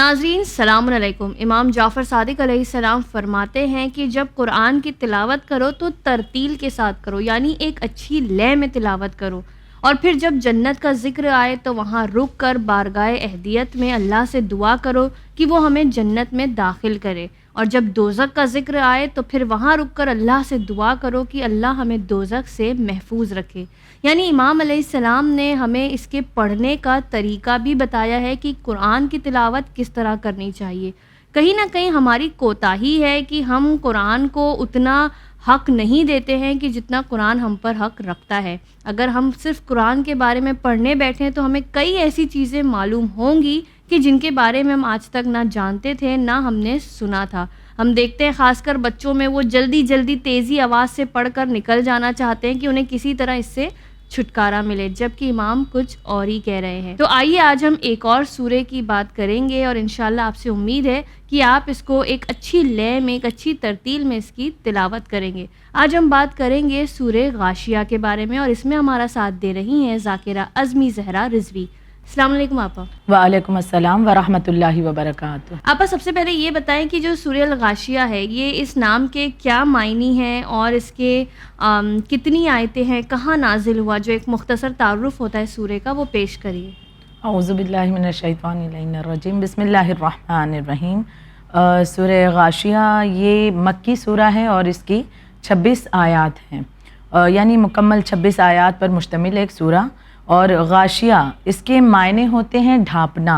ناظرین السلام علیکم. امام جعفر صادق علیہ السلام فرماتے ہیں کہ جب قرآن کی تلاوت کرو تو ترتیل کے ساتھ کرو، یعنی ایک اچھی لے میں تلاوت کرو، اور پھر جب جنت کا ذکر آئے تو وہاں رک کر بارگاہ اہدیت میں اللہ سے دعا کرو کہ وہ ہمیں جنت میں داخل کرے، اور جب دوزخ کا ذکر آئے تو پھر وہاں رک کر اللہ سے دعا کرو کہ اللہ ہمیں دوزخ سے محفوظ رکھے. یعنی امام علیہ السلام نے ہمیں اس کے پڑھنے کا طریقہ بھی بتایا ہے کہ قرآن کی تلاوت کس طرح کرنی چاہیے. کہیں نہ کہیں ہماری کوتاہی ہے کہ ہم قرآن کو اتنا حق نہیں دیتے ہیں کہ جتنا قرآن ہم پر حق رکھتا ہے. اگر ہم صرف قرآن کے بارے میں پڑھنے بیٹھیں تو ہمیں کئی ایسی چیزیں معلوم ہوں گی کہ جن کے بارے میں ہم آج تک نہ جانتے تھے نہ ہم نے سنا تھا. ہم دیکھتے ہیں خاص کر بچوں میں وہ جلدی تیزی آواز سے پڑھ کر نکل جانا چاہتے ہیں کہ انہیں کسی طرح اس سے چھٹکارا ملے، جبکہ امام کچھ اور ہی کہہ رہے ہیں. تو آئیے آج ہم ایک اور سورے کی بات کریں گے، اور انشاءاللہ آپ سے امید ہے کہ آپ اس کو ایک اچھی لے میں، ایک اچھی ترتیل میں اس کی تلاوت کریں گے. آج ہم بات کریں گے سورہ غاشیہ کے بارے میں، اور اس میں ہمارا ساتھ دے رہی ہیں ذاکرہ اعظمی زہرا رضوی. السلام علیکم آپا. وعلیکم السلام ورحمۃ اللہ وبرکاتہ. آپا سب سے پہلے یہ بتائیں کہ جو سورہ الغاشیہ ہے یہ اس نام کے کیا معنی ہیں اور اس کے کتنی آیتیں ہیں، کہاں نازل ہوا، جو ایک مختصر تعارف ہوتا ہے سورہ کا وہ پیش کریے. اعوذ باللہ من الشیطان اللعین الرجیم. بسم اللہ الرحمن الرحیم. سورہ غاشیہ یہ مکی سورہ ہے اور اس کی 26 آیات ہیں، یعنی مکمل 26 آیات پر مشتمل ایک سورہ. اور غاشیہ اس کے معنی ہوتے ہیں ڈھانپنا،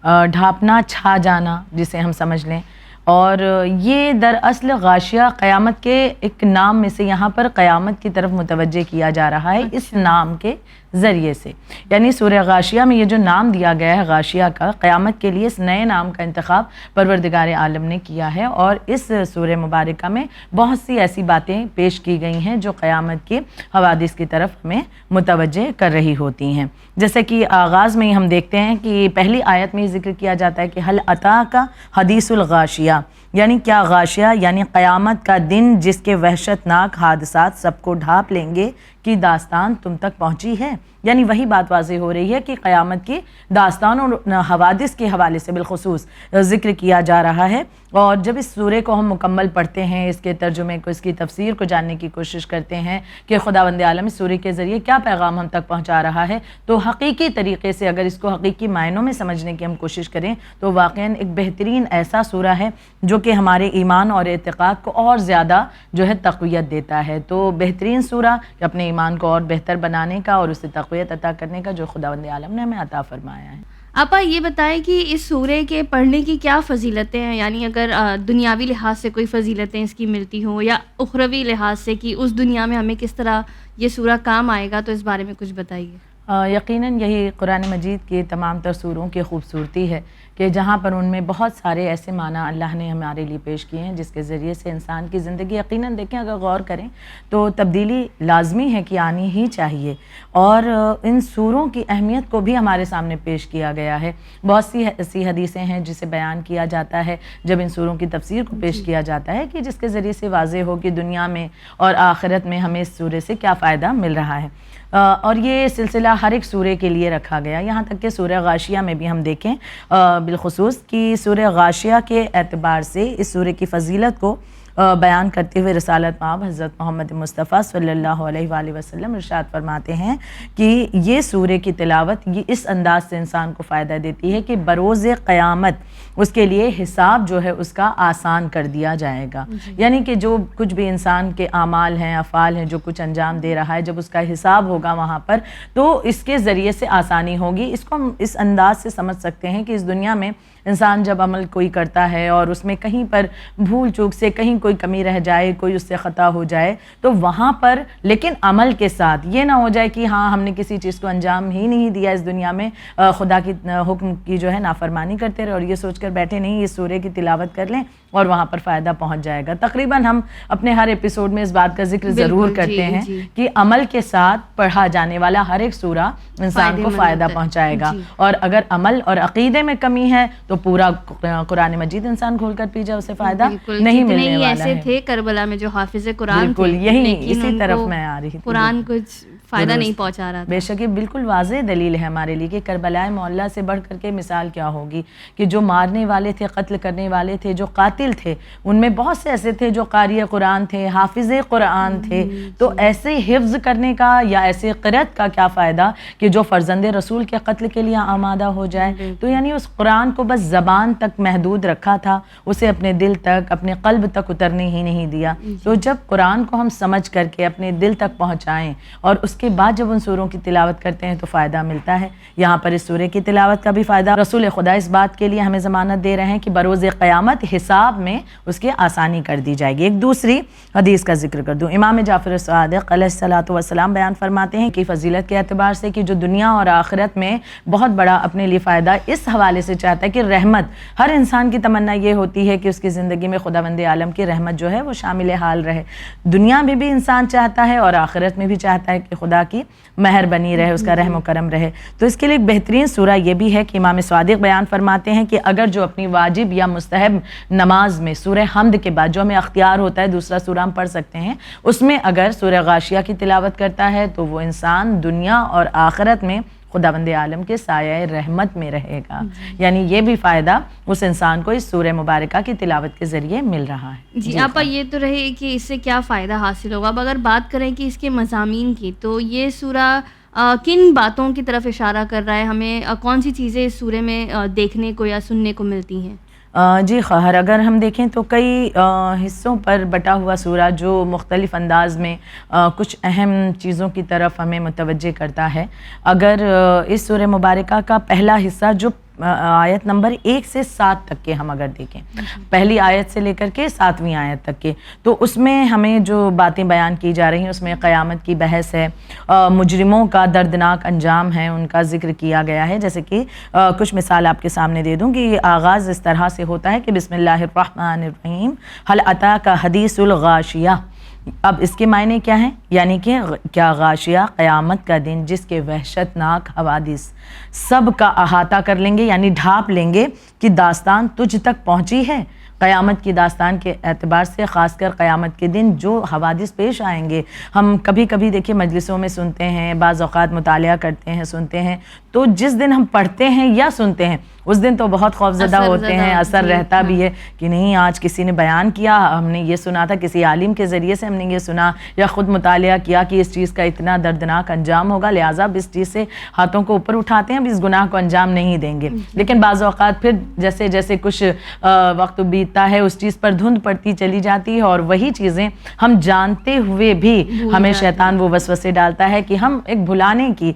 ڈھانپنا، چھا جانا جسے ہم سمجھ لیں. اور یہ دراصل غاشیہ قیامت کے ایک نام میں سے یہاں پر قیامت کی طرف متوجہ کیا جا رہا ہے اس نام کے ذریعے سے. یعنی سورہ غاشیہ میں یہ جو نام دیا گیا ہے غاشیہ کا، قیامت کے لیے اس نئے نام کا انتخاب پروردگار عالم نے کیا ہے. اور اس سورہ مبارکہ میں بہت سی ایسی باتیں پیش کی گئی ہیں جو قیامت کے حوادث کی طرف ہمیں متوجہ کر رہی ہوتی ہیں. جیسے کہ آغاز میں ہی ہم دیکھتے ہیں کہ پہلی آیت میں ذکر کیا جاتا ہے کہ حل اتاک حدیث الغاشیہ، یعنی کیا غاشیہ یعنی قیامت کا دن جس کے وحشت ناک حادثات سب کو ڈھانپ لیں گے کی داستان تم تک پہنچی ہے. یعنی وہی بات واضح ہو رہی ہے کہ قیامت کی داستان اور حوادث کے حوالے سے بالخصوص ذکر کیا جا رہا ہے. اور جب اس سورے کو ہم مکمل پڑھتے ہیں، اس کے ترجمے کو، اس کی تفسیر کو جاننے کی کوشش کرتے ہیں کہ خداوند عالم اس سورے کے ذریعے کیا پیغام ہم تک پہنچا رہا ہے، تو حقیقی طریقے سے اگر اس کو حقیقی معنوں میں سمجھنے کی ہم کوشش کریں تو واقعاً ایک بہترین ایسا سورہ ہے جو کہ ہمارے ایمان اور اعتقاد کو اور زیادہ جو ہے تقویت دیتا ہے. تو بہترین سورہ کہ اپنے ایمان کو اور بہتر بنانے کا اور اسے تقویت عطا کرنے کا جو خداوند عالم نے ہمیں عطا فرمایا ہے. آپا یہ بتائیں کہ اس سورے کے پڑھنے کی کیا فضیلتیں ہیں، یعنی اگر دنیاوی لحاظ سے کوئی فضیلتیں اس کی ملتی ہوں یا اخروی لحاظ سے کہ اس دنیا میں ہمیں کس طرح یہ سورہ کام آئے گا، تو اس بارے میں کچھ بتائیے. یقیناً یہی قرآن مجید کی تمام تر سوروں کی خوبصورتی ہے کہ جہاں پر ان میں بہت سارے ایسے معنی اللہ نے ہمارے لیے پیش کیے ہیں جس کے ذریعے سے انسان کی زندگی، یقیناً دیکھیں اگر غور کریں تو تبدیلی لازمی ہے کہ آنی ہی چاہیے. اور ان سوروں کی اہمیت کو بھی ہمارے سامنے پیش کیا گیا ہے. بہت سی ایسی حدیثیں ہیں جسے بیان کیا جاتا ہے جب ان سوروں کی تفسیر کو پیش کیا جاتا ہے کہ جس کے ذریعے سے واضح ہو کہ دنیا میں اور آخرت میں ہمیں اس سورے سے کیا فائدہ مل رہا ہے. اور یہ سلسلہ ہر ایک سورے کے لیے رکھا گیا، یہاں تک کہ سورہ غاشیہ میں بھی ہم دیکھیں بالخصوص کہ سورہ غاشیہ کے اعتبار سے اس سورے کی فضیلت کو بیان کرتے ہوئے رسالت مآب حضرت محمد مصطفیٰ صلی اللہ علیہ وآلہ وسلم ارشاد فرماتے ہیں کہ یہ سورے کی تلاوت یہ اس انداز سے انسان کو فائدہ دیتی ہے کہ بروز قیامت اس کے لیے حساب جو ہے اس کا آسان کر دیا جائے گا. یعنی کہ جو کچھ بھی انسان کے اعمال ہیں، افعال ہیں، جو کچھ انجام دے رہا ہے، جب اس کا حساب ہوگا وہاں پر تو اس کے ذریعے سے آسانی ہوگی. اس کو ہم اس انداز سے سمجھ سکتے ہیں کہ اس دنیا میں انسان جب عمل کوئی کرتا ہے اور اس میں کہیں پر بھول چوک سے کہیں کوئی کمی رہ جائے، کوئی اس سے خطا ہو جائے تو وہاں پر لیکن عمل کے ساتھ یہ نہ ہو جائے کہ ہاں ہم نے کسی چیز کو انجام ہی نہیں دیا اس دنیا میں، خدا کی حکم کی جو ہے نافرمانی کرتے رہے اور یہ سوچ کر بیٹھے نہیں اس سورے کی تلاوت کر لیں اور وہاں پر فائدہ پہنچ جائے گا. تقریباً ہم اپنے ہر ایپیسوڈ میں اس بات کا ذکر ضرور کرتے ہیں کہ عمل کے ساتھ پڑھا جانے والا ہر ایک سورہ انسان کو فائدہ پہنچائے گا. اور اگر عمل اور عقیدے میں کمی ہے تو پورا قرآن مجید انسان کھول کر پی جائے اسے فائدہ نہیں ملنے والا ہے. ایسے تھے کربلا میں جو حافظ قرآن بالکل یہی اسی طرف میں آ رہی تھی. قرآن کچھ فائدہ نہیں پہنچا رہا تھا. بے شک یہ بالکل واضح دلیل ہے ہمارے لیے کہ کربلا معلیٰ سے بڑھ کر کے مثال کیا ہوگی کہ جو مارنے والے تھے، قتل کرنے والے تھے، جو قاتل تھے، ان میں بہت سے ایسے تھے جو قاری قرآن تھے، حافظ قرآن تھے. تو ایسے حفظ کرنے کا یا ایسے قرأت کا کیا فائدہ کہ جو فرزند رسول کے قتل کے لیے آمادہ ہو جائے. تو یعنی اس قرآن کو بس زبان تک محدود رکھا تھا، اسے اپنے دل تک، اپنے قلب تک اترنے ہی نہیں دیا. تو جب قرآن کو ہم سمجھ کر کے اپنے دل تک پہنچائیں اور اس کے بعد جب ان سوروں کی تلاوت کرتے ہیں تو فائدہ ملتا ہے. یہاں پر اس سورے کی تلاوت کا بھی فائدہ رسول خدا اس بات کے لیے ہمیں ضمانت دے رہے ہیں کہ بروز قیامت حساب میں اس کی آسانی کر دی جائے گی. ایک دوسری حدیث کا ذکر کر دوں. امام جعفر صادق علیہ الصلوۃ والسلام بیان فرماتے ہیں کہ فضیلت کے اعتبار سے کہ جو دنیا اور آخرت میں بہت بڑا اپنے لیے فائدہ اس حوالے سے چاہتا ہے کہ رحمت، ہر انسان کی تمنا یہ ہوتی ہے کہ اس کی زندگی میں خداوند عالم کی رحمت جو ہے وہ شامل حال رہے. دنیا میں بھی انسان چاہتا ہے اور آخرت میں بھی چاہتا ہے کہ خدا کی مہر بنی رہے، اس کا رحم و کرم رہے. تو اس کے لیے ایک بہترین سورہ یہ بھی ہے کہ امام صادق بیان فرماتے ہیں کہ اگر جو اپنی واجب یا مستحب نماز میں سورہ حمد کے بعد جو ہمیں اختیار ہوتا ہے دوسرا سورہ ہم پڑھ سکتے ہیں، اس میں اگر سورہ غاشیہ کی تلاوت کرتا ہے تو وہ انسان دنیا اور آخرت میں خداوند عالم کے سایہ رحمت میں رہے گا. یعنی یہ بھی فائدہ اس انسان کو اس سورہ مبارکہ کی تلاوت کے ذریعے مل رہا ہے. جی آپا یہ تو رہے کہ اس سے کیا فائدہ حاصل ہوگا. اب اگر بات کریں کہ اس کے مضامین کی، تو یہ سورہ کن باتوں کی طرف اشارہ کر رہا ہے؟ ہمیں کون سی چیزیں اس سورے میں دیکھنے کو یا سننے کو ملتی ہیں؟ جی خواہر، اگر ہم دیکھیں تو کئی حصوں پر بٹا ہوا سورہ جو مختلف انداز میں کچھ اہم چیزوں کی طرف ہمیں متوجہ کرتا ہے. اگر اس سورہ مبارکہ کا پہلا حصہ جو آیت نمبر 1 سے 7 تک کے ہم اگر دیکھیں، پہلی آیت سے لے کر کے 7ویں آیت تک کے، تو اس میں ہمیں جو باتیں بیان کی جا رہی ہیں اس میں قیامت کی بحث ہے، مجرموں کا دردناک انجام ہے، ان کا ذکر کیا گیا ہے. جیسے کہ کچھ مثال آپ کے سامنے دے دوں کہ آغاز اس طرح سے ہوتا ہے کہ بسم اللہ الرحمن الرحیم هل اتاک حدیث الغاشیہ. اب اس کے معنی کیا ہیں؟ یعنی کہ کیا غاشیہ قیامت کا دن جس کے وحشت ناک حوادث سب کا احاطہ کر لیں گے، یعنی ڈھانپ لیں گے، کہ داستان تجھ تک پہنچی ہے. قیامت کی داستان کے اعتبار سے خاص کر قیامت کے دن جو حوادث پیش آئیں گے، ہم کبھی کبھی دیکھیں مجلسوں میں سنتے ہیں، بعض اوقات مطالعہ کرتے ہیں، سنتے ہیں، تو جس دن ہم پڑھتے ہیں یا سنتے ہیں اس دن تو بہت خوف زدہ ہوتے ہیں، اثر رہتا بھی ہے کہ نہیں آج کسی نے بیان کیا، ہم نے یہ سنا تھا، کسی عالم کے ذریعے سے ہم نے یہ سنا یا خود مطالعہ کیا کہ اس چیز کا اتنا دردناک انجام ہوگا، لہٰذا اب اس چیز سے ہاتھوں کو اوپر اٹھاتے ہیں، اب اس گناہ کو انجام نہیں دیں گے. لیکن بعض اوقات پھر جیسے جیسے کچھ وقت بیتتا ہے اس چیز پر دھند پڑتی چلی جاتی ہے اور وہی چیزیں ہم جانتے ہوئے بھی ہمیں شیطان وہ وسوسے ڈالتا ہے کہ ہم ایک بھلانے کی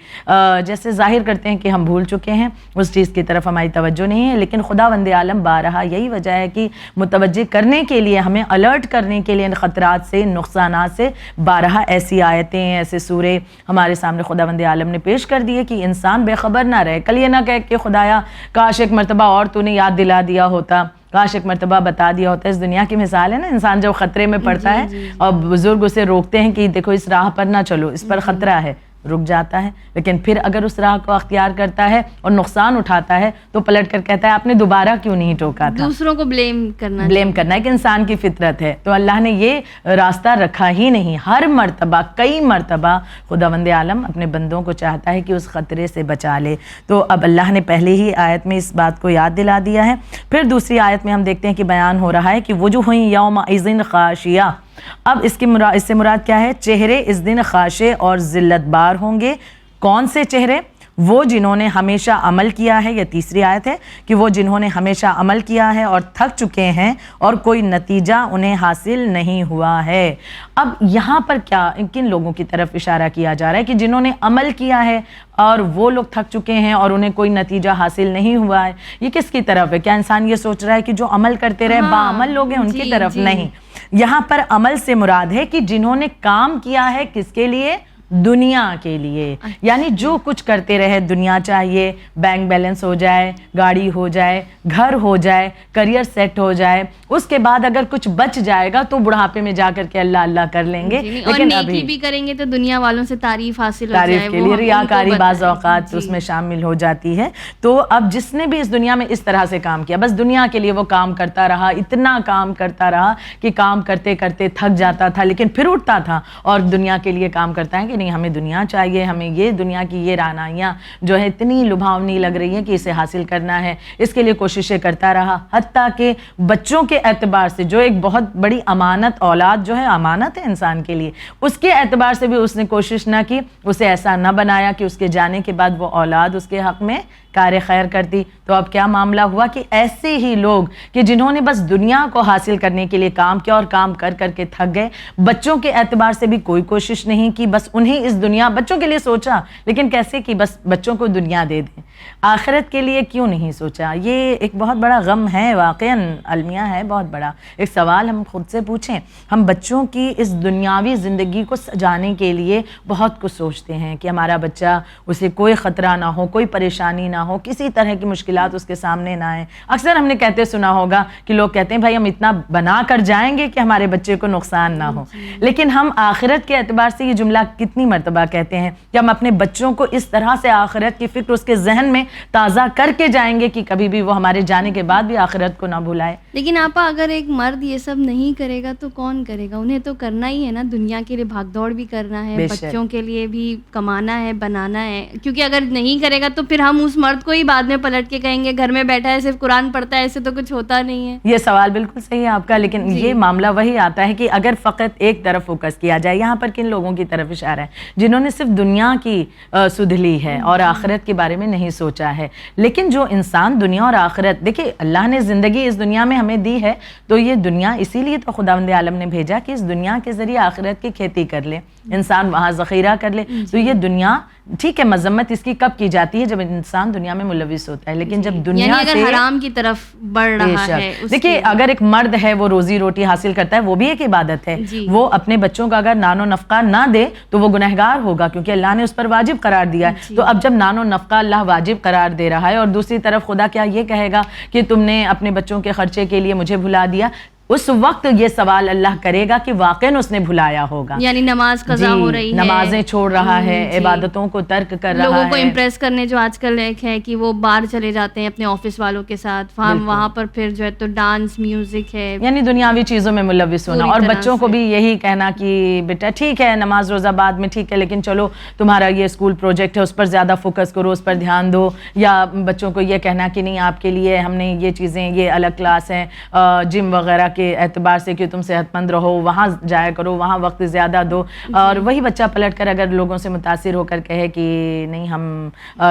جیسے ظاہر کرتے ہیں کہ ہم بھول چکے ہیں، اس چیز کی طرف ہماری توجہ نہیں ہے. لیکن خداوند عالم بارہا یہی وجہ ہے کہ متوجہ کرنے کے لیے، ہمیں الرٹ کرنے کے لیے خطرات سے، نقصانات سے بارہا ایسی آیتیں، ایسے سورے ہمارے سامنے خداوند عالم نے پیش کر دیے کہ انسان بے خبر نہ رہے. کل یہ نہ کہے کہ خدایا کاش ایک مرتبہ اور تو نے یاد دلا دیا ہوتا، کاش ایک مرتبہ بتا دیا ہوتا. اس دنیا کی مثال ہے نا، انسان جب خطرے میں پڑتا ہے اور بزرگ اسے روکتے ہیں کہ دیکھو اس راہ پر نہ چلو، اس پر خطرہ ہے، رک جاتا ہے. لیکن پھر اگر اس راہ کو اختیار کرتا ہے اور نقصان اٹھاتا ہے تو پلٹ کر کہتا ہے آپ نے دوبارہ کیوں نہیں ٹوکا تھا. دوسروں کو بلیم کرنا ایک انسان کی فطرت ہے. تو اللہ نے یہ راستہ رکھا ہی نہیں. ہر مرتبہ، کئی مرتبہ خداوند عالم اپنے بندوں کو چاہتا ہے کہ اس خطرے سے بچا لے. تو اب اللہ نے پہلے ہی آیت میں اس بات کو یاد دلا دیا ہے. پھر دوسری آیت میں ہم دیکھتے ہیں کہ بیان ہو رہا ہے کہ وجوہ یومئذ خاشعہ. اب اس سے مراد کیا ہے؟ چہرے اس دن خاشع اور ذلت بار ہوں گے. کون سے چہرے؟ وہ جنہوں نے ہمیشہ عمل کیا ہے. یہ تیسری آیت ہے کہ وہ جنہوں نے ہمیشہ عمل کیا ہے اور تھک چکے ہیں اور کوئی نتیجہ انہیں حاصل نہیں ہوا ہے. اب یہاں پر کیا کن لوگوں کی طرف اشارہ کیا جا رہا ہے کہ جنہوں نے عمل کیا ہے اور وہ لوگ تھک چکے ہیں اور انہیں کوئی نتیجہ حاصل نہیں ہوا ہے؟ یہ کس کی طرف ہے؟ کیا انسان یہ سوچ رہا ہے کہ جو عمل کرتے رہے باعمل لوگ ہیں ان کی طرف؟ نہیں. یہاں پر عمل سے مراد ہے کہ جنہوں نے کام کیا ہے کس کے لیے؟ دنیا کے لیے. یعنی جو کچھ کرتے رہے، دنیا چاہیے، بینک بیلنس ہو جائے، گاڑی ہو جائے، گھر ہو جائے، کریئر سیٹ ہو جائے، اس کے بعد اگر کچھ بچ جائے گا تو بڑھاپے میں جا کر کے اللہ اللہ کر لیں گے. لیکن نیکی بھی کریں گے تو دنیا والوں سے تعریف حاصل ہو جائے، تعریف کے لیے ریاکاری بعض اوقات اس میں شامل ہو جاتی ہے. تو اب جس نے بھی اس دنیا میں اس طرح سے کام کیا، بس دنیا کے لیے وہ کام کرتا رہا، اتنا کام کرتا رہا کہ کام کرتے کرتے تھک جاتا تھا، لیکن پھر اٹھتا تھا اور دنیا کے لیے کام کرتا ہے کہ کہ نہیں ہمیں دنیا چاہیے, ہمیں یہ دنیا کی یہ رعنائیاں جو ہے اتنی لبھاونی لگ رہی ہیں کہ اسے حاصل کرنا ہے, اس کے لیے کوششیں کرتا رہا. حتیٰ کہ بچوں کے اعتبار سے جو ایک بہت بڑی امانت, اولاد جو ہے امانت ہے انسان کے لیے, اس کے اعتبار سے بھی اس نے کوشش نہ کی, اسے ایسا نہ بنایا کہ اس کے جانے کے بعد وہ اولاد اس کے حق میں کار خیر کرتی. تو اب کیا معاملہ ہوا کہ ایسے ہی لوگ کہ جنہوں نے بس دنیا کو حاصل کرنے کے لیے کام کیا اور کام کر کر کے تھک گئے, بچوں کے اعتبار سے بھی کوئی کوشش نہیں کی, بس انہیں اس دنیا, بچوں کے لیے سوچا لیکن کیسے کہ بس بچوں کو دنیا دے دیں, آخرت کے لیے کیوں نہیں سوچا. یہ ایک بہت بڑا غم ہے, واقعاً المیہ ہے بہت بڑا. ایک سوال ہم خود سے پوچھیں, ہم بچوں کی اس دنیاوی زندگی کو سجانے کے لیے بہت کچھ سوچتے ہیں کہ ہمارا بچہ, اسے کوئی خطرہ نہ ہو, کوئی پریشانی نہ ہو, کسی طرح کی مشکلات اس کے سامنے نہ آئیں. اکثر ہم نے کہتے سنا ہوگا کہ لوگ کہتے ہیں بھائی ہم اتنا بنا کر جائیں گے کہ ہمارے بچے کو نقصان نہ ہو, لیکن ہم آخرت کے اعتبار سے یہ جملہ کتنی مرتبہ کہتے ہیں کہ ہم اپنے بچوں کو اس طرح سے آخرت کی فکر اس کے ذہن میں تازہ کر کے جائیں گے کہ کبھی بھی وہ ہمارے جانے کے بعد بھی آخرت کو نہ بھلائے. لیکن آپا اگر ایک مرد یہ سب نہیں کرے گا تو کون کرے گا؟ انہیں تو کرنا ہی ہے نا, دنیا کے لیے بھاگ دوڑ بھی کرنا ہے, بچوں کے لیے بھی کمانا ہے, بنانا ہے. کیونکہ اگر نہیں کرے گا تو پھر ہم اس مرد کو ہی بعد میں پلٹ کے کہیں گے گھر میں بیٹھا ہے صرف قرآن پڑھتا ہے, ایسے تو کچھ ہوتا نہیں ہے. یہ سوال بالکل صحیح ہے آپ کا, لیکن یہ معاملہ وہی آتا ہے کہ اگر فقط ایک طرف فوکس کیا جائے, یہاں پر کن لوگوں کی طرف اشارہ ہے جنہوں نے صرف دنیا کی سدھ لی ہے اور آخرت کے بارے میں نہیں سوچا ہے. لیکن جو انسان دنیا اور آخرت, دیکھیں اللہ نے زندگی اس دنیا میں ہمیں دی ہے, تو یہ دنیا اسی لیے تو خداوند عالم نے بھیجا کہ اس دنیا کے ذریعے آخرت کی کھیتی کر لے, انسان وہاں ذخیرہ کر لے. تو یہ دنیا ٹھیک ہے, مذمت اس کی کب کی جاتی ہے؟ جب انسان دنیا میں ملوث ہوتا ہے. لیکن جب دنیا یعنی اگر حرام کی طرف بڑھ رہا ہے, دیکھیے اگر ایک مرد ہے وہ روزی روٹی حاصل کرتا ہے, وہ بھی ایک عبادت ہے. وہ اپنے بچوں کا اگر نان و نفقہ نہ دے تو وہ گنہگار ہوگا, کیونکہ اللہ نے اس پر واجب قرار دیا ہے. تو اب جب نان و نفقہ اللہ واجب قرار دے رہا ہے اور دوسری طرف خدا کیا یہ کہے گا کہ تم نے اپنے بچوں کے خرچے کے لیے مجھے بھلا دیا, اس وقت یہ سوال اللہ کرے گا کہ واقعاً اس نے بھلایا ہوگا. یعنی نماز قضا ہو رہی ہے, نمازیں چھوڑ رہا ہے, عبادتوں کو ترک کر رہا ہے. لوگوں کو امپریس کرنے جو آج کل ایک ہے کہ وہ باہر چلے جاتے ہیں اپنے آفس والوں کے ساتھ, وہاں پر پھر جو ہے تو ڈانس میوزک ہے, یعنی دنیاوی چیزوں میں ملوث ہونا. اور بچوں کو بھی یہی کہنا کہ بیٹا ٹھیک ہے نماز روزہ بعد میں ٹھیک ہے, لیکن چلو تمہارا یہ اسکول پروجیکٹ ہے اس پر زیادہ فوکس کرو, اس پر دھیان دو. یا بچوں کو یہ کہنا کہ نہیں آپ کے لیے ہم نے یہ چیزیں, یہ الگ کلاس ہیں, جم وغیرہ کے اعتبار سے کہ تم صحت مند رہو, وہاں جایا کرو, وہاں وقت زیادہ دو. اور وہی بچہ پلٹ کر اگر لوگوں سے متاثر ہو کر کہے کہ نہیں ہم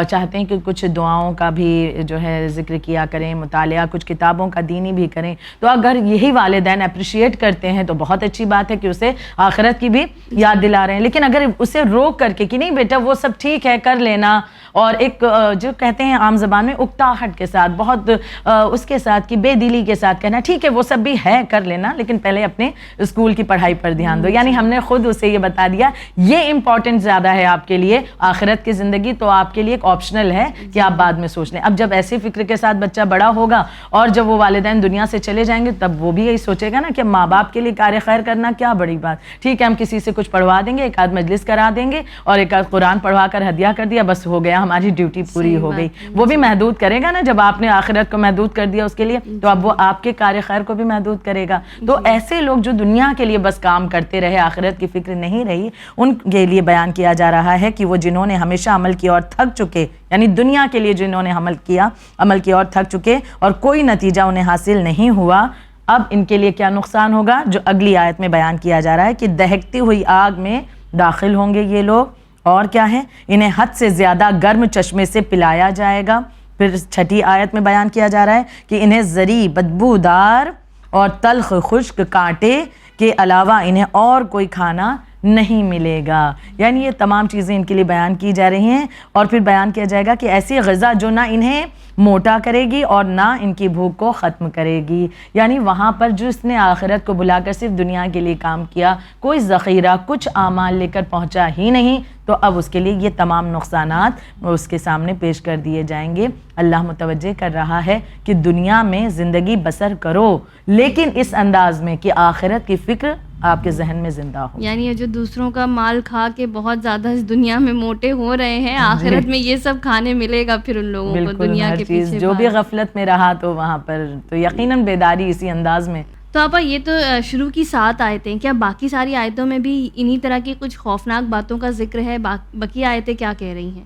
چاہتے ہیں کہ کچھ دعاؤں کا بھی جو ہے ذکر کیا کریں, مطالعہ کچھ کتابوں کا دینی بھی کریں, تو اگر یہی والدین اپریشیٹ کرتے ہیں تو بہت اچھی بات ہے کہ اسے آخرت کی بھی یاد دلا رہے ہیں. لیکن اگر اسے روک کر کے کہ نہیں بیٹا وہ سب ٹھیک ہے کر لینا, اور ایک جو کہتے ہیں عام زبان میں اکتاہٹ کے ساتھ, بہت اس کے ساتھ کی بے دلی کے ساتھ کہنا ٹھیک ہے وہ سب بھی ہے کر لینا, لیکن پہلے اپنے اسکول کی پڑھائی پر دھیان دو. یعنی ہم نے خود اسے یہ بتا دیا یہ امپورٹنٹ زیادہ ہے آپ کے لیے, آخرت کی زندگی تو آپ کے لیے ایک آپشنل ہے کہ آپ بعد میں سوچ لیں. اب جب ایسی فکر کے ساتھ بچہ بڑا ہوگا اور جب وہ والدین دنیا سے چلے جائیں گے تب وہ بھی یہی سوچے گا نا کہ ماں باپ کے لیے کار خیر کرنا کیا بڑی بات, ٹھیک ہے ہم کسی سے کچھ پڑھوا دیں گے, ایک آدھ مجلس کرا دیں گے اور ایک آدھ قرآن پڑھوا کر ہدیہ کر دیا, بس ہو گیا ہماری ڈیوٹی پوری ہو گئی. وہ بھی محدود کرے گا نا, جب آپ نے آخرت کو محدود کر دیا اس کے لیے تو اب وہ آپ کے کار خیر کو بھی محدود کرے گا. تو ایسے لوگ جو دنیا کے لیے بس کام کرتے رہے, آخرت کی فکر نہیں رہی, ان کے لیے بیان کیا جا رہا ہے کہ وہ جنہوں نے ہمیشہ عمل کیا اور تھک چکے, یعنی دنیا کے لیے جنہوں نے عمل کیا اور تھک چکے اور کوئی نتیجہ انہیں حاصل نہیں ہوا, اب ان کے لیے کیا نقصان ہوگا جو اگلی آیت میں بیان کیا جا رہا ہے کہ دہکتی ہوئی آگ میں داخل ہوں گے یہ لوگ. اور کیا ہے, انہیں حد سے زیادہ گرم چشمے سے پلایا جائے گا. پھر چھٹی آیت میں بیان کیا جا رہا ہے کہ انہیں زری, بدبودار اور تلخ خشک کانٹے کے علاوہ انہیں اور کوئی کھانا نہیں ملے گا. یعنی یہ تمام چیزیں ان کے لیے بیان کی جا رہی ہیں. اور پھر بیان کیا جائے گا کہ ایسی غذا جو نہ انہیں موٹا کرے گی اور نہ ان کی بھوک کو ختم کرے گی. یعنی وہاں پر جو اس نے آخرت کو بلا کر صرف دنیا کے لیے کام کیا, کوئی ذخیرہ کچھ اعمال لے کر پہنچا ہی نہیں, تو اب اس کے لیے یہ تمام نقصانات اس کے سامنے پیش کر دیے جائیں گے. اللہ متوجہ کر رہا ہے کہ دنیا میں زندگی بسر کرو لیکن اس انداز میں کہ آخرت کی فکر آپ کے ذہن میں زندہ ہو. یعنی یہ جو دوسروں کا مال کھا کے بہت زیادہ اس دنیا میں موٹے ہو رہے ہیں, آخرت میں یہ سب کھانے ملے گا پھر ان لوگوں کو, دنیا کے پیچھے جو بھی غفلت میں رہا تو وہاں پر تو یقیناً بیداری اسی انداز میں. تو آپا یہ تو شروع کی 7 آیتیں، کیا باقی ساری آیتوں میں بھی انہی طرح کی کچھ خوفناک باتوں کا ذکر ہے؟ بقیہ آیتیں کیا کہہ رہی ہیں؟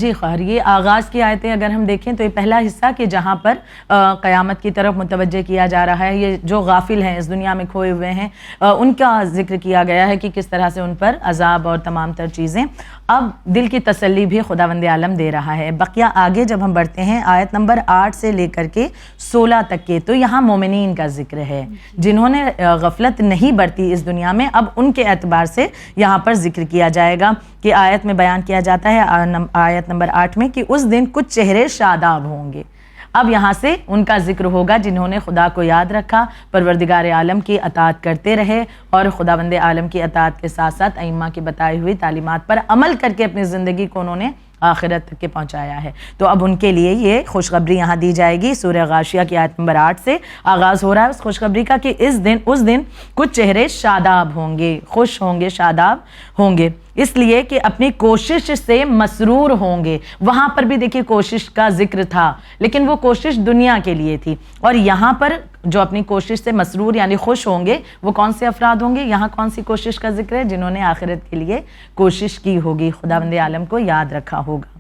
جی خیر، یہ آغاز کی آیتیں اگر ہم دیکھیں تو یہ پہلا حصہ کہ جہاں پر قیامت کی طرف متوجہ کیا جا رہا ہے، یہ جو غافل ہیں، اس دنیا میں کھوئے ہوئے ہیں، ان کا ذکر کیا گیا ہے کہ کس طرح سے ان پر عذاب اور تمام تر چیزیں. اب دل کی تسلی بھی خداوند عالم دے رہا ہے. بقیہ آگے جب ہم بڑھتے ہیں آیت نمبر 8 سے لے کر کے 16 تک کے، تو یہاں مومنین کا ذکر ہے جنہوں نے غفلت نہیں برتی اس دنیا میں. اب ان کے اعتبار سے یہاں پر ذکر کیا جائے گا کہ آیت میں بیان کیا جاتا ہے آیت نمبر 8 میں کہ اس دن کچھ چہرے شاداب ہوں گے. اب یہاں سے ان کا ذکر ہوگا جنہوں نے خدا کو یاد رکھا، پروردگار عالم کی اطاعت کرتے رہے اور خداوند عالم کی اطاعت کے ساتھ ساتھ ائمہ کی بتائی ہوئی تعلیمات پر عمل کر کے اپنی زندگی کو انہوں نے آخرت تک کے پہنچایا ہے. تو اب ان کے لیے یہ خوشخبری یہاں دی جائے گی. سورہ غاشیہ کی آیت نمبر 8 سے آغاز ہو رہا ہے اس خوشخبری کا کہ اس دن کچھ چہرے شاداب ہوں گے، خوش ہوں گے، شاداب ہوں گے، اس لیے کہ اپنی کوشش سے مسرور ہوں گے. وہاں پر بھی دیکھیے کوشش کا ذکر تھا، لیکن وہ کوشش دنیا کے لیے تھی، اور یہاں پر جو اپنی کوشش سے مسرور یعنی خوش ہوں گے وہ کون سے افراد ہوں گے؟ یہاں کون سی کوشش کا ذکر ہے؟ جنہوں نے آخرت کے لیے کوشش کی ہوگی، خداوند عالم کو یاد رکھا ہوگا.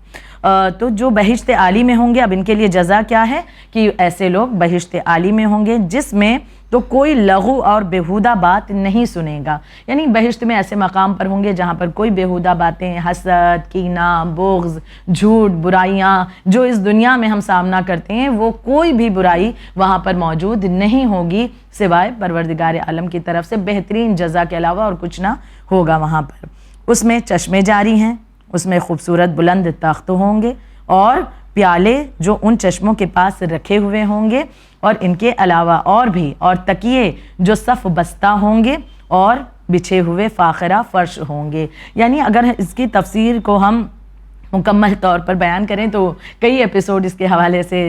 تو جو بہشت عالی میں ہوں گے، اب ان کے لیے جزا کیا ہے کہ ایسے لوگ بہشت عالی میں ہوں گے جس میں تو کوئی لغو اور بیہودہ بات نہیں سنے گا. یعنی بہشت میں ایسے مقام پر ہوں گے جہاں پر کوئی بیہودہ باتیں، حسد، کینہ، بغض، جھوٹ، برائیاں جو اس دنیا میں ہم سامنا کرتے ہیں، وہ کوئی بھی برائی وہاں پر موجود نہیں ہوگی سوائے پروردگار عالم کی طرف سے بہترین جزا کے علاوہ اور کچھ نہ ہوگا وہاں پر. اس میں چشمے جاری ہیں، اس میں خوبصورت بلند تخت ہوں گے اور پیالے جو ان چشموں کے پاس رکھے ہوئے ہوں گے، اور ان کے علاوہ اور بھی اور تکیے جو صف بستہ ہوں گے اور بچھے ہوئے فاخرہ فرش ہوں گے. یعنی اگر اس کی تفسیر کو ہم مکمل طور پر بیان کریں تو کئی ایپیسوڈ اس کے حوالے سے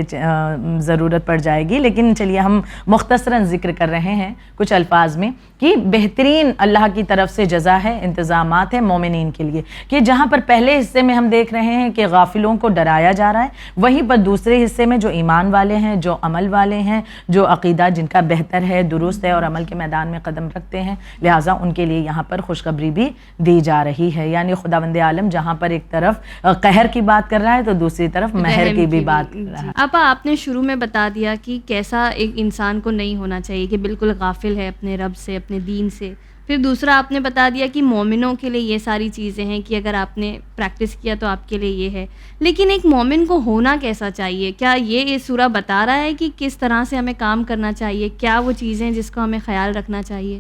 ضرورت پڑ جائے گی، لیکن چلیے ہم مختصراً ذکر کر رہے ہیں کچھ الفاظ میں کہ بہترین اللہ کی طرف سے جزا ہے، انتظامات ہیں مومنین کے لیے. کہ جہاں پر پہلے حصے میں ہم دیکھ رہے ہیں کہ غافلوں کو ڈرایا جا رہا ہے، وہیں پر دوسرے حصے میں جو ایمان والے ہیں، جو عمل والے ہیں، جو عقیدہ جن کا بہتر ہے، درست ہے اور عمل کے میدان میں قدم رکھتے ہیں، لہٰذا ان کے لیے یہاں پر خوشخبری بھی دی جا رہی ہے. یعنی خداوند عالم جہاں پر ایک طرف قہر کی بات کر رہا ہے تو دوسری طرف مہر کی بھی بات کر رہا ہے. آپ نے شروع میں بتا دیا کہ کیسا ایک انسان کو نہیں ہونا چاہیے کہ بالکل غافل ہے اپنے رب سے، اپنے دین سے. پھر دوسرا آپ نے بتا دیا کہ مومنوں کے لیے یہ ساری چیزیں ہیں کہ اگر آپ نے پریکٹس کیا تو آپ کے لیے یہ ہے. لیکن ایک مومن کو ہونا کیسا چاہیے؟ کیا یہ سورہ بتا رہا ہے کہ کس طرح سے ہمیں کام کرنا چاہیے؟ کیا وہ چیزیں جس کو ہمیں خیال رکھنا چاہیے؟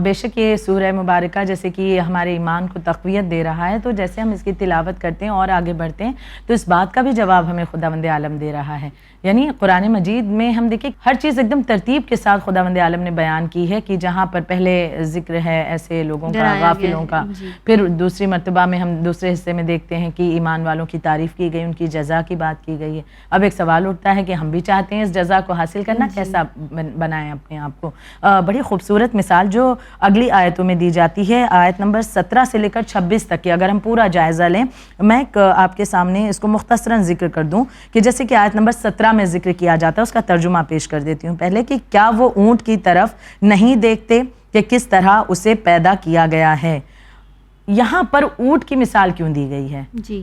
بے شک یہ سورہ مبارکہ جیسے کہ یہ ہمارے ایمان کو تقویت دے رہا ہے، تو جیسے ہم اس کی تلاوت کرتے ہیں اور آگے بڑھتے ہیں تو اس بات کا بھی جواب ہمیں خداوند عالم دے رہا ہے. یعنی قرآن مجید میں ہم دیکھیں ہر چیز ایک دم ترتیب کے ساتھ خداوند عالم نے بیان کی ہے کہ جہاں پر پہلے ذکر ہے ایسے لوگوں کا، غافلوں کا، پھر دوسری مرتبہ میں ہم دوسرے حصے میں دیکھتے ہیں کہ ایمان والوں کی تعریف کی گئی، ان کی جزا کی بات کی گئی ہے. اب ایک سوال اٹھتا ہے کہ ہم بھی چاہتے ہیں اس جزا کو حاصل کرنا، کیسا بنائیں اپنے آپ کو. بڑی خوبصورت مثال جو اگلی آیتوں میں دی جاتی ہے، آیت نمبر 17 سے لے کر 26 تک کی اگر ہم پورا جائزہ لیں، میں آپ کے سامنے اس کو مختصراً ذکر کر دوں کہ جیسے کہ آیت نمبر 17 میں ذکر کیا جاتا ہے، اس کا ترجمہ پیش کر دیتی ہوں پہلے کہ کیا وہ اونٹ کی طرف نہیں دیکھتے کہ کس طرح اسے پیدا کیا گیا ہے. یہاں پر اونٹ کی مثال کیوں دی گئی ہے؟ جی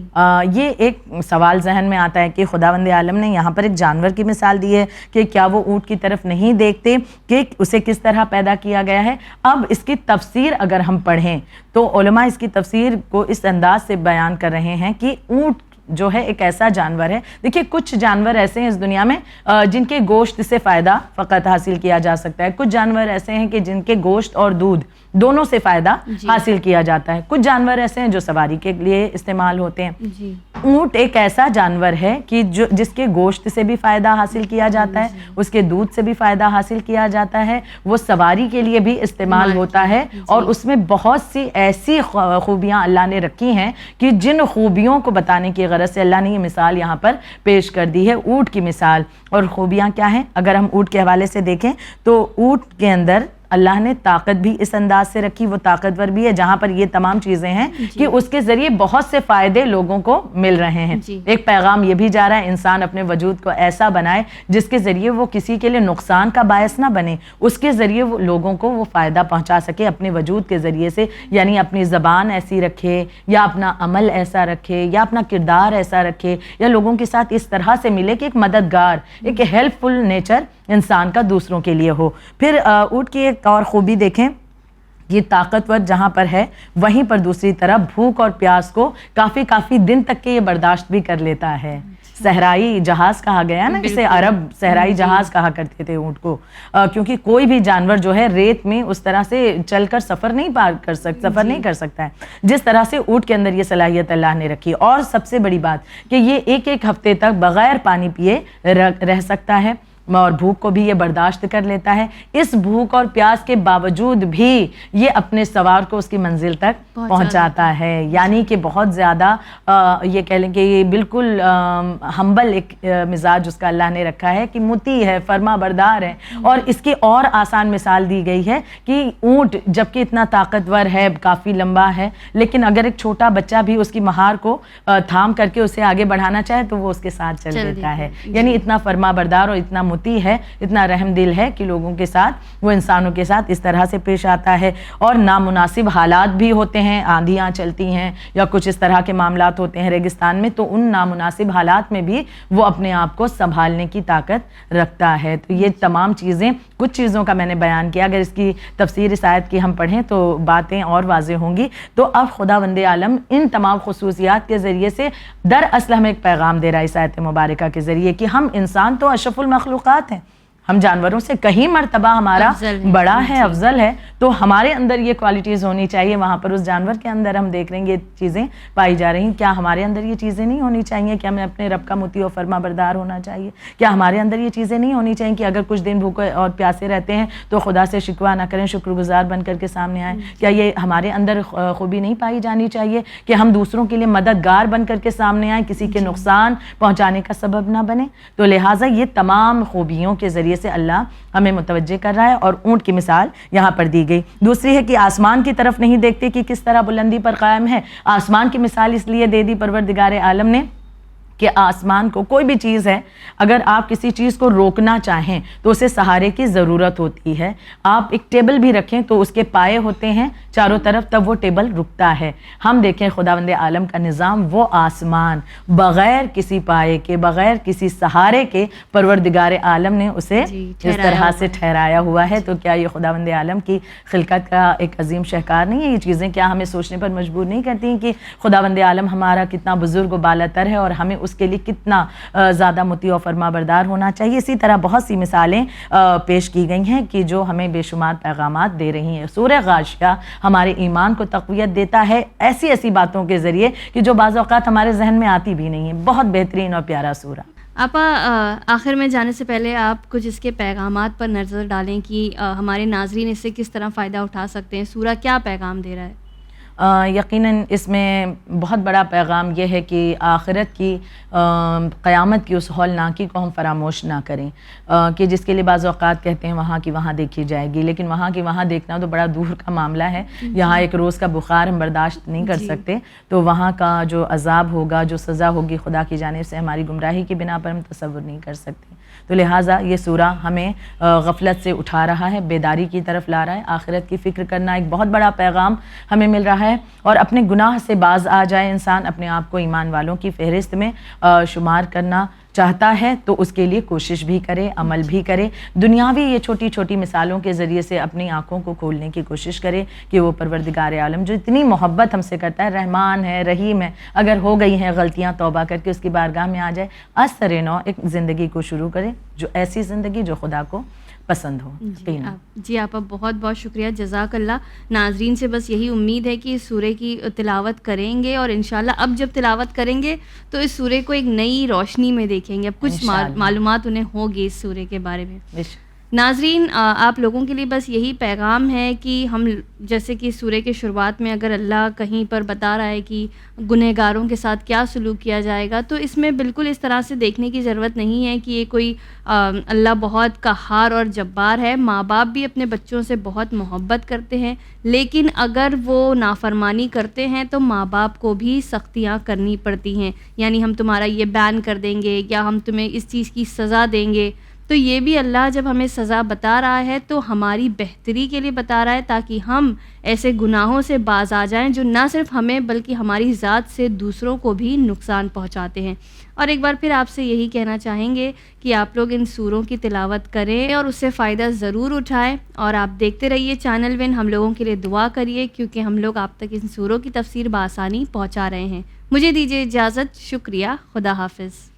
یہ ایک سوال ذہن میں آتا ہے کہ خداوند عالم نے یہاں پر ایک جانور کی مثال دی ہے کہ کیا وہ اونٹ کی طرف نہیں دیکھتے کہ اسے کس طرح پیدا کیا گیا ہے. اب اس کی تفسیر اگر ہم پڑھیں تو علماء اس کی تفسیر کو اس انداز سے بیان کر رہے ہیں کہ اونٹ جو ہے ایک ایسا جانور ہے. دیکھیے کچھ جانور ایسے ہیں اس دنیا میں جن کے گوشت سے فائدہ فقط حاصل کیا جا سکتا ہے، کچھ جانور ایسے ہیں کہ جن کے گوشت اور دودھ دونوں سے فائدہ حاصل کیا جاتا ہے، کچھ جانور ایسے ہیں جو سواری کے لیے استعمال ہوتے ہیں. اونٹ ایک ایسا جانور ہے کہ جس کے گوشت سے بھی فائدہ حاصل کیا جاتا ہے، اس کے دودھ سے بھی فائدہ حاصل کیا جاتا ہے، وہ سواری کے لیے بھی استعمال ہوتا ہے، اور اس میں بہت سی ایسی خوبیاں اللہ نے رکھی ہیں کہ جن خوبیوں کو بتانے کی غرض سے اللہ نے یہ مثال یہاں پر پیش کر دی ہے، اونٹ کی مثال. اور خوبیاں کیا ہیں؟ اگر ہم اونٹ کے حوالے سے دیکھیں تو اونٹ کے اندر اللہ نے طاقت بھی اس انداز سے رکھی, وہ طاقتور بھی ہے جہاں پر یہ تمام چیزیں ہیں کہ اس کے ذریعے بہت سے فائدے لوگوں کو مل رہے ہیں. ایک پیغام یہ بھی جا رہا ہے انسان اپنے وجود کو ایسا بنائے جس کے ذریعے وہ کسی کے لیے نقصان کا باعث نہ بنے, اس کے ذریعے وہ لوگوں کو وہ فائدہ پہنچا سکے اپنے وجود کے ذریعے سے. یعنی اپنی زبان ایسی رکھے یا اپنا عمل ایسا رکھے یا اپنا کردار ایسا رکھے یا لوگوں کے ساتھ اس طرح سے ملے کہ ایک مددگار, ایک ہیلپ فل نیچر انسان کا دوسروں کے لیے ہو. پھر اونٹ کی ایک اور خوبی دیکھیں, یہ طاقتور جہاں پر ہے وہیں پر دوسری طرف بھوک اور پیاس کو کافی دن تک کے یہ برداشت بھی کر لیتا ہے. صحرائی جہاز کہا گیا نا, اسے عرب صحرائی جہاز کہا کرتے تھے اونٹ کو, کیونکہ کوئی بھی جانور جو ہے ریت میں اس طرح سے چل کر سفر نہیں کر سکتا ہے جس طرح سے اونٹ کے اندر یہ صلاحیت اللہ نے رکھی. اور سب سے بڑی بات کہ یہ ایک ہفتے تک بغیر پانی پیے رہ سکتا ہے اور بھوک کو بھی یہ برداشت کر لیتا ہے. اس بھوک اور پیاس کے باوجود بھی یہ اپنے سوار کو اس کی منزل تک پہنچاتا ہے. یعنی کہ بہت زیادہ یہ کہہ لیں کہ یہ بالکل ہمبل ایک مزاج اس کا اللہ نے رکھا ہے کہ مطیع ہے, فرما بردار ہے. اور اس کی اور آسان مثال دی گئی ہے کہ اونٹ جبکہ اتنا طاقتور ہے, کافی لمبا ہے, لیکن اگر ایک چھوٹا بچہ بھی اس کی مہار کو تھام کر کے اسے آگے بڑھانا چاہے تو وہ اس کے ساتھ چل دیتا ہے. یعنی اتنا فرما بردار اور اتنا مطیع ہے, اتنا رحم دل ہے کہ لوگوں کے ساتھ, وہ انسانوں کے ساتھ اس طرح سے پیش آتا ہے. اور نامناسب حالات بھی ہوتے ہیں, آندھیاں چلتی ہیں یا کچھ اس طرح کے معاملات ہوتے ہیں ریگستان میں, تو ان نامناسب حالات میں بھی وہ اپنے آپ کو سنبھالنے کی طاقت رکھتا ہے. تو یہ تمام چیزیں, کچھ چیزوں کا میں نے بیان کیا, اگر اس کی تفسیر اس آیت کی ہم پڑھیں تو باتیں اور واضح ہوں گی. تو اب خداوند عالم ان تمام خصوصیات کے ذریعے سے دراصل ہمیں ایک پیغام دے رہا ہے اس آیت مبارکہ کے ذریعے کہ ہم انسان تو اشرف المخلوقات ہیں, ہم جانوروں سے کہیں مرتبہ ہمارا بڑا ہے, افضل ہے. تو ہمارے اندر یہ کوالٹیز ہونی چاہیے. وہاں پر اس جانور کے اندر ہم دیکھ رہے ہیں یہ چیزیں پائی جا رہی ہیں. کیا ہمارے اندر یہ چیزیں نہیں ہونی چاہیے کہ ہمیں اپنے رب کا مطیع و فرما بردار ہونا چاہیے؟ کیا ہمارے اندر یہ چیزیں نہیں ہونی چاہیے کہ اگر کچھ دن بھوکے اور پیاسے رہتے ہیں تو خدا سے شکوہ نہ کریں, شکر گزار بن کر کے سامنے آئیں؟ کیا یہ ہمارے اندر خوبی نہیں پائی جانی چاہیے کہ ہم دوسروں کے لیے مددگار بن کر کے سامنے آئیں, کسی کے نقصان پہنچانے کا سبب نہ بنے؟ تو لہٰذا یہ تمام خوبیوں کے ذریعے سے اللہ ہمیں متوجہ کر رہا ہے. اور اونٹ کی مثال یہاں پر دی گئی. دوسری ہے کہ آسمان کی طرف نہیں دیکھتے کہ کس طرح بلندی پر قائم ہے. آسمان کی مثال اس لیے دے دی پروردگار عالم نے کہ آسمان کو, کوئی بھی چیز ہے, اگر آپ کسی چیز کو روکنا چاہیں تو اسے سہارے کی ضرورت ہوتی ہے. آپ ایک ٹیبل بھی رکھیں تو اس کے پائے ہوتے ہیں چاروں طرف, تب وہ ٹیبل رکتا ہے. ہم دیکھیں خداوند عالم کا نظام, وہ آسمان بغیر کسی پائے کے, بغیر کسی سہارے کے پروردگار عالم نے اسے اس طرح سے ٹھہرایا ہوا ہے. تو کیا یہ خداوند عالم کی خلقت کا ایک عظیم شہکار نہیں ہے؟ یہ چیزیں کیا ہمیں سوچنے پر مجبور نہیں کرتی ہیں کہ خداوند عالم ہمارا کتنا بزرگ و بالاتر ہے اور ہمیں اس کے لیے کتنا زیادہ مطیع و فرما بردار ہونا چاہیے؟ اسی طرح بہت سی مثالیں پیش کی گئی ہیں کہ جو ہمیں بے شمار پیغامات دے رہی ہیں. سورہ غاشیہ ہمارے ایمان کو تقویت دیتا ہے ایسی باتوں کے ذریعے کہ جو بعض اوقات ہمارے ذہن میں آتی بھی نہیں ہیں. بہت بہترین اور پیارا سورہ. آپا آخر میں جانے سے پہلے آپ کچھ اس کے پیغامات پر نظر ڈالیں کہ ہمارے ناظرین اس سے کس طرح فائدہ اٹھا سکتے ہیں. سورہ کیا پیغام دے رہا ہے؟ یقیناً اس میں بہت بڑا پیغام یہ ہے کہ آخرت کی, قیامت کی اس ہولناکی کو ہم فراموش نہ کریں کہ جس کے لیے بعض اوقات کہتے ہیں وہاں کی وہاں دیکھی جائے گی, لیکن وہاں کی وہاں دیکھنا تو بڑا دور کا معاملہ ہے. یہاں ایک روز کا بخار ہم برداشت نہیں کر سکتے, تو وہاں کا جو عذاب ہوگا, جو سزا ہوگی خدا کی جانب سے, ہماری گمراہی کی بنا پر ہم تصور نہیں کر سکتے. تو لہٰذا یہ سورہ ہمیں غفلت سے اٹھا رہا ہے, بیداری کی طرف لا رہا ہے. آخرت کی فکر کرنا ایک بہت بڑا پیغام ہمیں مل رہا ہے, اور اپنے گناہ سے باز آ جائے انسان, اپنے آپ کو ایمان والوں کی فہرست میں شمار کرنا چاہتا ہے تو اس کے لیے کوشش بھی کرے, عمل بھی کرے. دنیاوی یہ چھوٹی چھوٹی مثالوں کے ذریعے سے اپنی آنکھوں کو کھولنے کی کوشش کرے کہ وہ پروردگار عالم جو اتنی محبت ہم سے کرتا ہے, رحمان ہے, رحیم ہے, اگر ہو گئی ہیں غلطیاں توبہ کر کے اس کی بارگاہ میں آ جائے, از سر نو ایک زندگی کو شروع کرے, جو ایسی زندگی جو خدا کو پسند ہو. جی آپ بہت بہت شکریہ, جزاک اللہ. ناظرین سے بس یہی امید ہے کہ اس سورے کی تلاوت کریں گے, اور انشاءاللہ اب جب تلاوت کریں گے تو اس سورے کو ایک نئی روشنی میں دیکھیں گے. اب کچھ معلومات انہیں ہوگی اس سورے کے بارے میں. ناظرین آپ لوگوں کے لیے بس یہی پیغام ہے کہ ہم جیسے کہ سورہ کے شروعات میں اگر اللہ کہیں پر بتا رہا ہے کہ گنہگاروں کے ساتھ کیا سلوک کیا جائے گا، تو اس میں بالکل اس طرح سے دیکھنے کی ضرورت نہیں ہے کہ یہ کوئی اللہ بہت قہار اور جبار ہے۔ ماں باپ بھی اپنے بچوں سے بہت محبت کرتے ہیں، لیکن اگر وہ نافرمانی کرتے ہیں تو ماں باپ کو بھی سختیاں کرنی پڑتی ہیں، یعنی ہم تمہارا یہ بین کر دیں گے یا ہم تمہیں اس چیز کی سزا دیں گے۔ تو یہ بھی اللہ جب ہمیں سزا بتا رہا ہے تو ہماری بہتری کے لیے بتا رہا ہے، تاکہ ہم ایسے گناہوں سے باز آ جائیں جو نہ صرف ہمیں بلکہ ہماری ذات سے دوسروں کو بھی نقصان پہنچاتے ہیں۔ اور ایک بار پھر آپ سے یہی کہنا چاہیں گے کہ آپ لوگ ان سوروں کی تلاوت کریں اور اس سے فائدہ ضرور اٹھائیں، اور آپ دیکھتے رہیے چینل ون، ہم لوگوں کے لیے دعا کریے کیونکہ ہم لوگ آپ تک ان سوروں کی تفسیر بآسانی پہنچا رہے ہیں۔ مجھے دیجیے اجازت، شکریہ، خدا حافظ۔